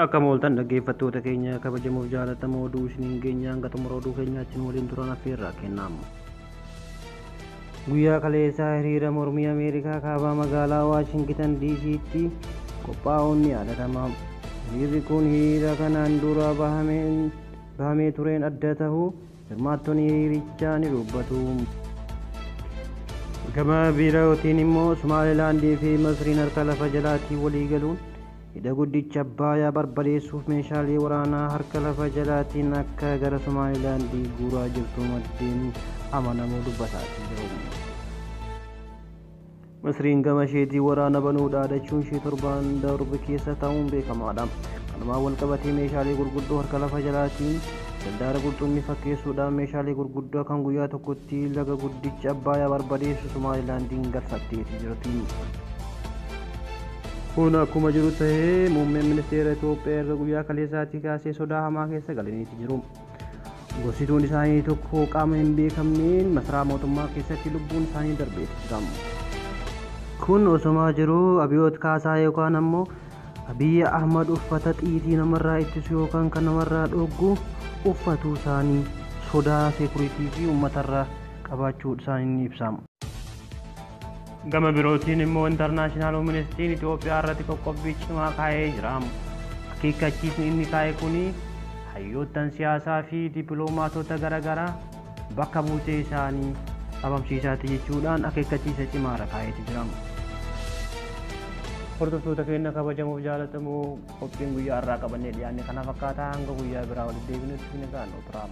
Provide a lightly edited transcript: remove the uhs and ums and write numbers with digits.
Akka mooltan dhaggeeffattoota keenya kabajamuuf jaalatamoo oduu isiniin keenya hanga xumura oduu keenyaatti waliin turan affeerraa kennamu. Guyyaa kaleessaa hiriira mormii Ameerikaa kaabaa magaalaa Waashingitan DC'tti qophaa'uun ni yaadatama. Hiriirri kun hiriira kanaan dura bahamee tureen adda ta'uu hirmaattonni hiriirichaa ni dubbatu. Gama biraatiin immoo Somaalilaandii fi Masriin harka lafa jalaatii walii galuun hidha guddicha Abbayyaa barbadeessuuf meeshaalee waraanaa harka lafa jalaatiin akka gara Somaalilaandii guuraa jirtu maddeen amanamoo dubbataati jiru. Masriin gama isheetii waraana banuu dhaadachuun ishee torban darbe keessa ta'uun beekamaadha. Kanumaan wal qabatee meeshaalee gurguddoo harka lafa jalaatiin daldaala qurxummii fakkeessuudhaan meeshaalee gurguddoo kan guyyaa tokkotti laga guddicha Abbayyaa barbadeessu Somaalilaandiin galfatteeti jirti. Kun akkuma jiru ta'ee muummeen ministeera Itoophiyaa erga guyyaa kaleessaatii kaasee sodaa hamaa keessa galaniiti jiru. Gorsituun isaanii tokko qaama hin beekamneen masaraa mootummaa keessatti lubbuun isaanii darbeeti jira. Kun osoma jiru Abiyoot Kaasaa yookaan ammoo Abiyyi Ahmad uffata xiitii namarraa ittisu yookaan kan namarraa dhoggu uffatuu isaanii sodaa seekuritii fi uummatarraa qabaachuu isaanii ibsama. Gama birootiin immoo intarnaashinaal ministeerri Itoophiyaa irratti qoqqobbii cimaa kaa'ee jira. Akeekkachiisni inni kaa'e kuni hayyoottan siyaasaa fi dippiloomaatota garaagaraa bakka buutee isaanii dhabamsiisaati jechuudhaan akeekkachiisa cimaa kaa'eeti jira. Hordoftoota keenya kabajamuuf jaalatamoo qophiin guyyaa irraa qabannee dhiyaanne kana fakkaataa hanga guyyaa biraa walitti deebinutti nagaan tura.